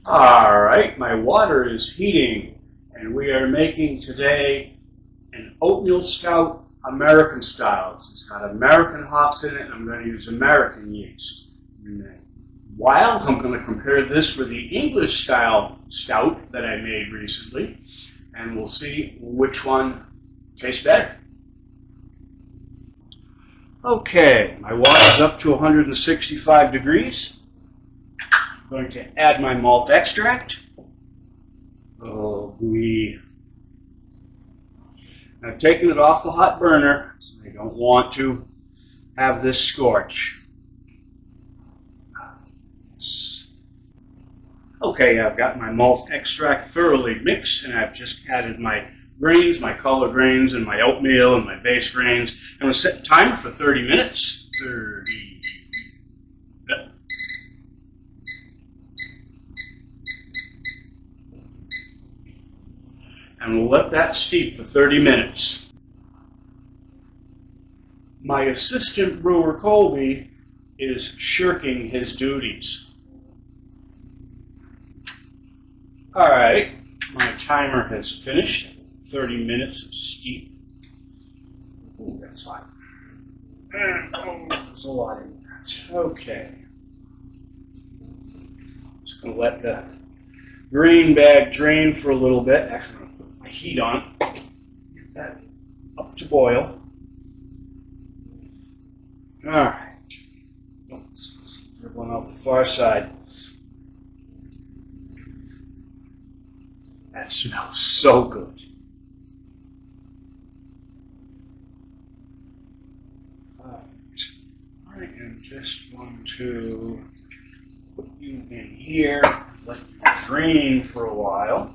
All right, my water is heating, and we are making today an oatmeal stout American style. It's got American hops in it, and I'm going to use American yeast. While I'm going to compare this with the English style stout that I made recently, and we'll see which one tastes better. Okay, my water's up to 165 degrees. I'm going to add my malt extract. I've taken it off the hot burner, so I don't want to have this scorch. Okay, I've got my malt extract thoroughly mixed, and I've just added my grains, my color grains, and my oatmeal, and my base grains. I'm going to set the timer for 30 minutes. 30. And we'll let that steep for 30 minutes. My assistant brewer, Colby, is shirking his duties. All right, my timer has finished. 30 minutes of steep. Ooh, that's hot. There's a lot in that. Okay. Just going to let the grain bag drain for a little bit. Actually, I'm going to put my heat on. Get that up to boil. All right. Let's dribble off the far side. That smells so good. I am just going to put you in here, let you drain for a while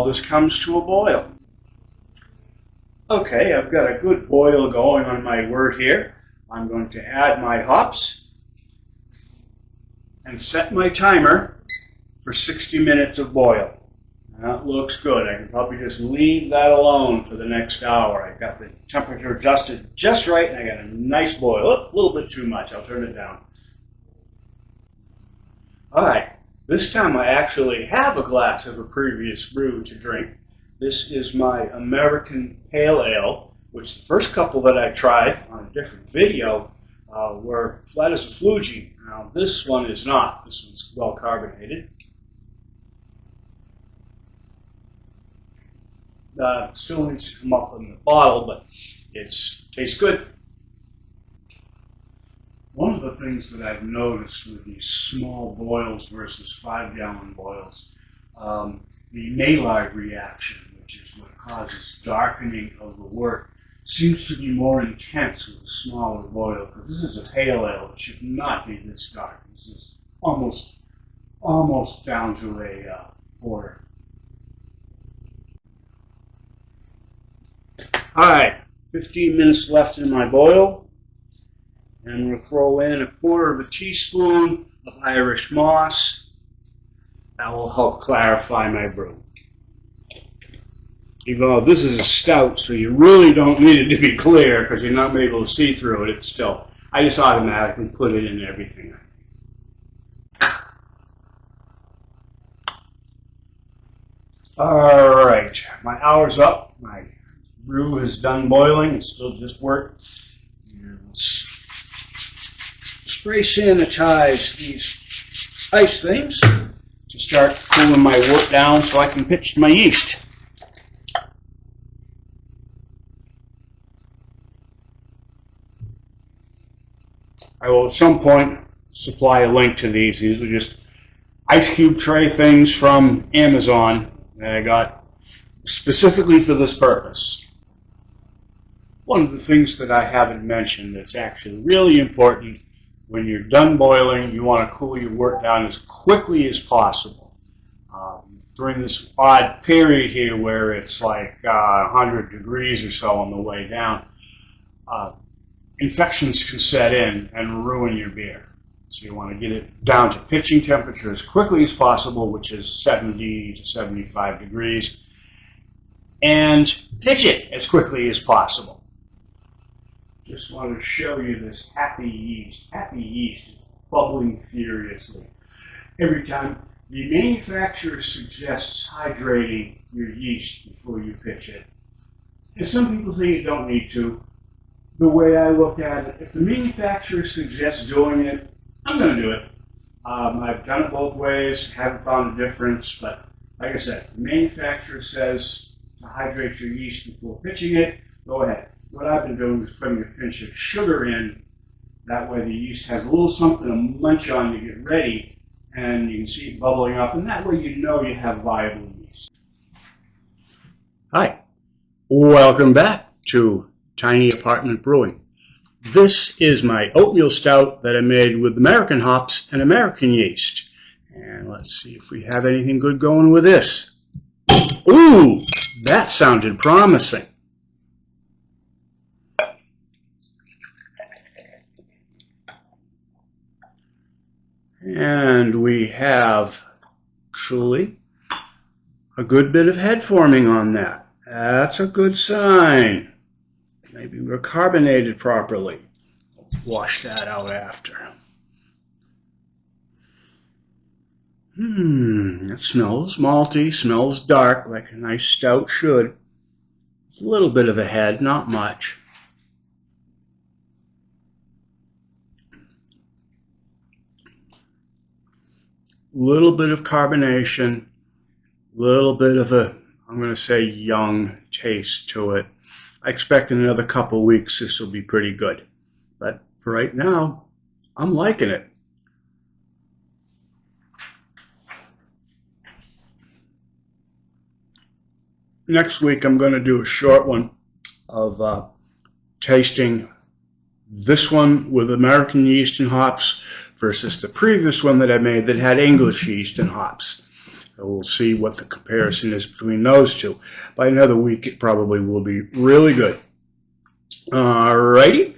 this comes to a boil. Okay, I've got a good boil going on my wort here. I'm going to add my hops and set my timer for 60 minutes of boil. That looks good. I can probably just leave that alone for the next hour. I've got the temperature adjusted just right, and I got a nice boil. Oh, a little bit too much. I'll turn it down. All right. This time I actually have a glass of a previous brew to drink. This is my American Pale Ale, which the first couple that I tried on a different video were flat as a flugey. Now this one is not. This one's well carbonated. Still needs to come up in the bottle, but it tastes good. One of the things that I've noticed with these small boils versus 5-gallon boils, the Maillard reaction, which is what causes darkening of the wort, seems to be more intense with a smaller boil, because this is a pale ale. It should not be this dark. This is almost down to a porter. All right, 15 minutes left in my boil, and we'll throw in 1/4 teaspoon of Irish moss. That will help clarify my brew. Even though this is a stout, so you really don't need it to be clear because you're not able to see through it. It's still, I just automatically put it in everything. All right, my hour's up. My brew is done boiling. It's still just wort. Spray sanitize these ice things to start cooling my wort down so I can pitch my yeast. I will at some point supply a link to these. These are just ice cube tray things from Amazon that I got specifically for this purpose. One of the things that I haven't mentioned that's actually really important, when you're done boiling, you want to cool your wort down as quickly as possible. During this odd period here where it's like 100 degrees or so on the way down, infections can set in and ruin your beer. So you want to get it down to pitching temperature as quickly as possible, which is 70 to 75 degrees, and pitch it as quickly as possible. Just want to show you this happy yeast. Happy yeast is bubbling furiously. every time. The manufacturer suggests hydrating your yeast before you pitch it. And some people think you don't need to. The way I look at it, if the manufacturer suggests doing it, I'm going to do it. I've done it both ways, haven't found a difference, but like I said, the manufacturer says to hydrate your yeast before pitching it, go ahead. What I've been doing is putting a pinch of sugar in. That way the yeast has a little something to munch on to get ready, and you can see it bubbling up, and that way you know you have viable yeast. Hi, welcome back to Tiny Apartment Brewing. This is my oatmeal stout that I made with American hops and American yeast. And let's see if we have anything good going with this. Ooh, that sounded promising. And we have actually a good bit of head forming on that. That's a good sign. Maybe we're carbonated properly. Wash that out after. It smells malty, smells dark like a nice stout should. A little bit of a head, not much. Little bit of carbonation, little bit of a, I'm going to say, young taste to it. I expect in another couple weeks this will be pretty good. But for right now, I'm liking it. Next week I'm going to do a short one of tasting this one with American yeast and hops versus the previous one that I made that had English yeast and hops. So we'll see what the comparison is between those two. By another week, it probably will be really good. Alrighty.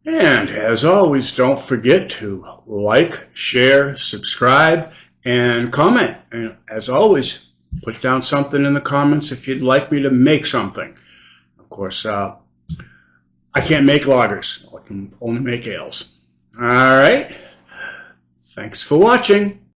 And as always, don't forget to like, share, subscribe, and comment. And as always, put down something in the comments if you'd like me to make something. Of course, I can't make lagers. I can only make ales. Alright. Thanks for watching.